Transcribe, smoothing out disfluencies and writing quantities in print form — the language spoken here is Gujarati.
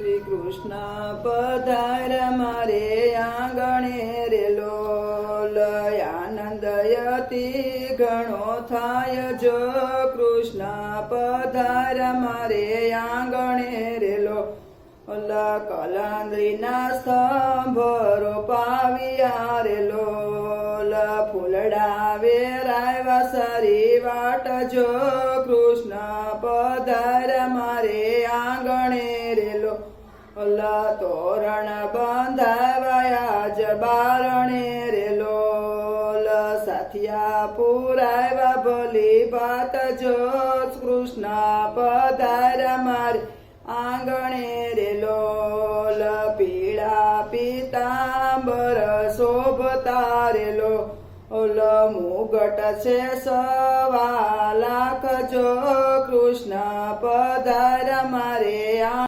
શ્રી કૃષ્ણ પધાર મારે આંગણે રે લોલ આનંદ અતિ ઘણો થાય જો કૃષ્ણ પધાર મારે આંગણે રે લોલ કલાંદ્રીના સ્તંભ પાવ્યા રે લોલ ફૂલડા વેરાયવા સારી વાટ જો કૃષ્ણ પધાર મારે આંગણે રે લોલ તોરણ બંધાવાયા જ બારણે રે લોલ સાથિયા પુરાવ્યા ભલી ભાત જો કૃષ્ણ પધાર મારે આંગણે રે લોલ પીળા પીતાંબર શોભતા રે લોલ મુગટ છે 1.25 લાખ જો કૃષ્ણ પધાર મારે